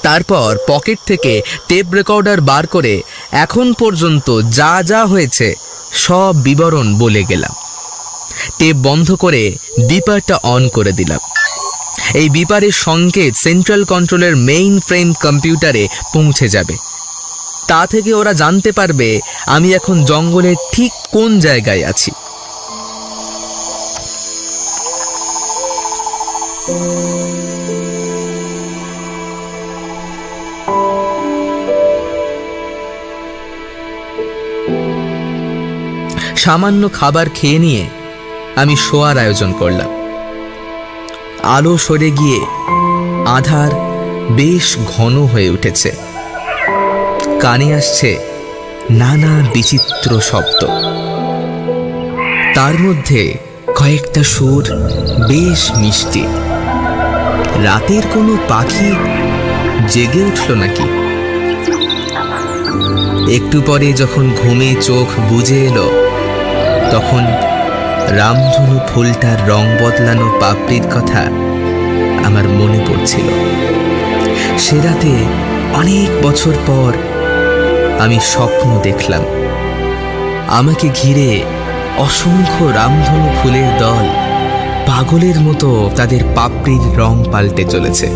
তারপর পকেট থেকে টেপ রেকর্ডার বার করে এখন পর্যন্ত যা যা হয়েছে সব বিবরণ বলে গেলাম। টেপ বন্ধ করে বিপারটা অন করে দিলাম। এই বিপারের সংকেত সেন্ট্রাল কন্ট্রোলের মেইন ফ্রেম কম্পিউটারে পৌঁছে যাবে। তা থেকে ওরা জানতে পারবে আমি এখন জঙ্গলের ঠিক কোন জায়গায় আছি। সামান্য খাবার খেয়ে নিয়ে আমি শোয়ার আয়োজন করলাম। আলো সরে গিয়ে আঁধার বেশ ঘন হয়ে উঠেছে। কানে আসছে নানা বিচিত্র শব্দ। তার মধ্যে কয়েকটা সুর বেশ মিষ্টি। রাতের কোনো পাখি জেগে উঠল নাকি? একটু পরে যখন ঘুমে চোখ বুজে এলো, তখন রামধনু ফুলটার রং বদলানো পাপড়ির কথা আমার মনে পড়ছিল। সে রাতে অনেক বছর পর আমি স্বপ্ন দেখলাম, আমাকে ঘিরে অসংখ্য রামধনু ফুলের দল পাগলের মতো তাদের পাপড়ির রং পাল্টে চলেছে।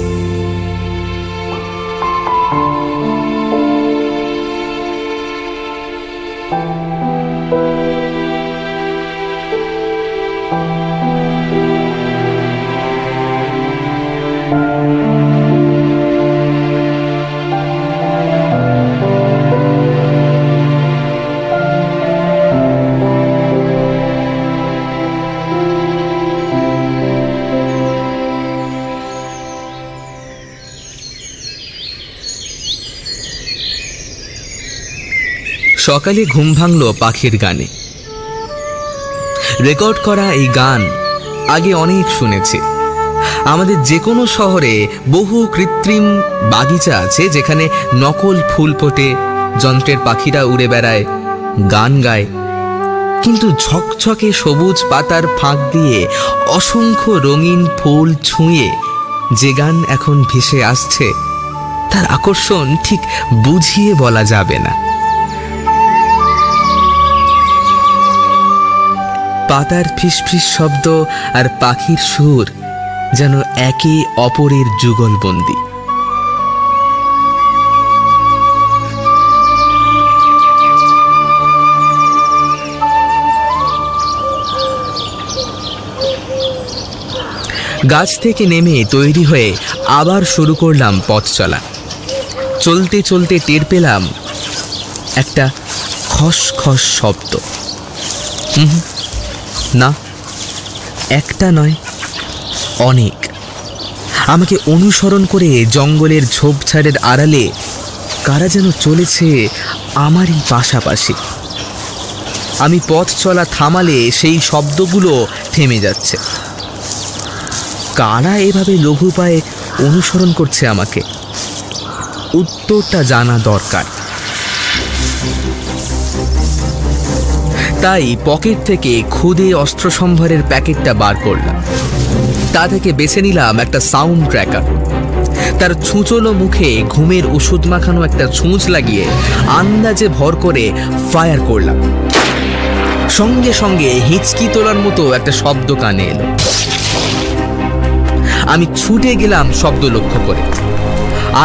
সকালে ঘুম ভাঙল পাখির গানে। রেকর্ড করা এই গান আগে অনেক শুনেছি। আমাদের যে কোনো শহরে বহু কৃত্রিম বাগিচা আছে যেখানে নকল ফুল ফোটে, যন্ত্রের পাখিরা উড়ে বেড়ায়, গান গায়। কিন্তু ঝকঝকে সবুজ পাতার ফাঁক দিয়ে অসংখ্য রঙিন ফুল ছুঁয়ে যে গান এখন ভেসে আসছে, তার আকর্ষণ ঠিক বুঝিয়ে বলা যাবে না। পাতার ফিসফিস শব্দ আর পাখির সুর যেন একে অপরের যুগলবন্দি। গাছ থেকে নেমে তৈরি হয়ে আবার শুরু করলাম পথ চলা। চলতে চলতে টের পেলাম একটা খসখস শব্দ। না, একটা নয়, অনেক। আমাকে অনুসরণ করে জঙ্গলের ঝোপঝাড়ের আড়ালে কারা যেন চলেছে আমারই পাশাপাশি। আমি পথ চলা থামালে সেই শব্দগুলো থেমে যাচ্ছে। কারা এভাবে লঘু পায়ে অনুসরণ করছে আমাকে? উত্তরটা জানা দরকার। তাই পকেট থেকে খুদে অস্ত্র সম্ভারের প্যাকেটটা বার করলাম। তা থেকে বেছে নিলাম একটা সাউন্ড ট্র্যাকার। তার ছুঁচলো মুখে ঘুমের ওষুধ মাখানো একটা ছুঁচ লাগিয়ে আন্দাজে ভর করে ফায়ার করলাম। সঙ্গে সঙ্গে হিচকি তোলার মতো একটা শব্দ কানে এলো। আমি ছুটে গেলাম শব্দ লক্ষ্য করে।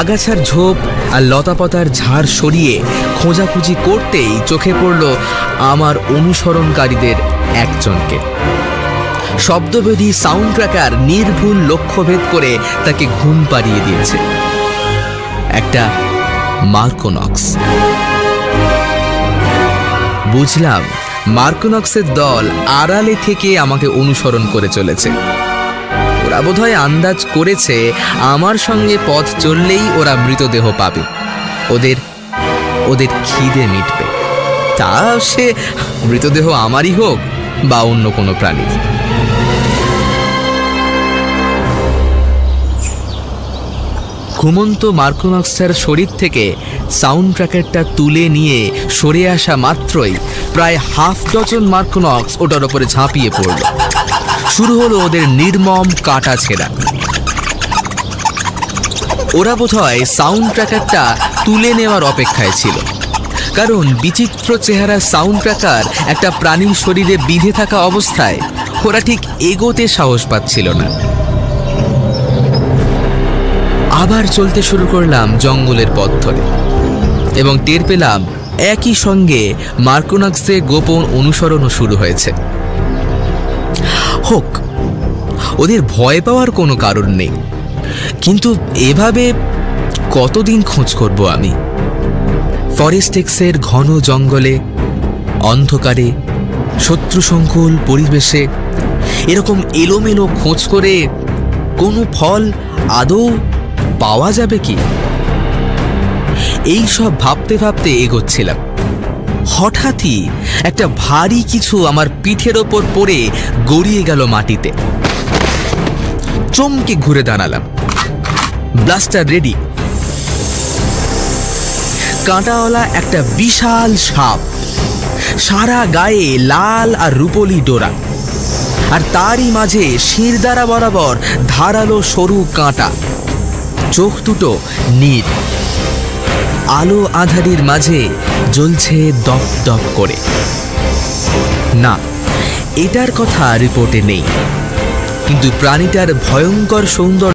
আগাছার ঝোপ আর লতাপাতার ঝাড় সরিয়ে খোঁজাখুঁজি করতেই চোখে পড়ল আমার অনুসরণকারীদের একজনকে। শব্দভেদী সাউন্ড ট্র্যাকার নির্ভুল লক্ষ্যভেদ করে তাকে ঘুম পাড়িয়ে দিয়েছে। একটা মার্কোনক্স। বুঝলাম মার্কোনক্সের দল আড়ালে থেকে আমাকে অনুসরণ করে চলেছে। ওরা বোধহয় আন্দাজ করেছে আমার সঙ্গে পথ চললেই ওরা মৃতদেহ পাবে, ওদের খিদে মিটবে। তা সে মৃতদেহ আমারই হোক বা অন্য কোনো প্রাণীর। ঘুমন্ত মার্কোনক্সের শরীর থেকে সাউন্ড ট্র্যাকারটা তুলে নিয়ে সরে আসা মাত্রই প্রায় হাফ ডজন মার্কোনক্স ওটার ওপরে ঝাঁপিয়ে পড়ল। শুরু হলো ওদের নির্মম কাটা ছেঁড়া। ওরা বোধহয় সাউন্ড ট্র্যাকারটা তুলে নেওয়ার অপেক্ষায় ছিল, কারণ বিচিত্র চেহারা সাউন্ড ট্র্যাকার একটা প্রাণীর শরীরে বিঁধে থাকা অবস্থায় ওরা ঠিক এগোতে সাহস পাচ্ছিল না। আবার চলতে শুরু করলাম জঙ্গলের পথ ধরে, এবং টের পেলাম একই সঙ্গে মার্কোনক্সের গোপন অনুসরণও শুরু হয়েছে। হোক, ওদের ভয় পাওয়ার কোনো কারণ নেই, কিন্তু এভাবে কতদিন খোঁজ করব আমি? ফরেস্ট এক্সের ঘন জঙ্গলে, অন্ধকারে, শত্রুসংকুল পরিবেশে এরকম এলোমেলো খোঁজ করে কোনো ফল আদৌ পাওয়া যাবে কি? এই সব ভাবতে ভাবতে এগোচ্ছিলাম। হঠাৎই একটা ভারী কিছু আমার পিঠের ওপর পড়ে গড়িয়ে গেল মাটিতে। চমকে ঘুরে দাঁড়ালাম, ব্লাস্টার রেডি। কাঁটাওয়ালা একটা বিশাল সাপ, সারা গায়ে লাল আর রূপলি ডোরা, আর তারই মাঝে শিরদাঁড়া বরাবর ধারালো সরু কাঁটা। চোখ দুটো নীল, আলো আঁধারির মাঝে জ্বলছে দপ দপ করে। না, এটার কথা রিপোর্টে নেই, কিন্তু প্রাণীটার ভয়ঙ্কর সৌন্দর্য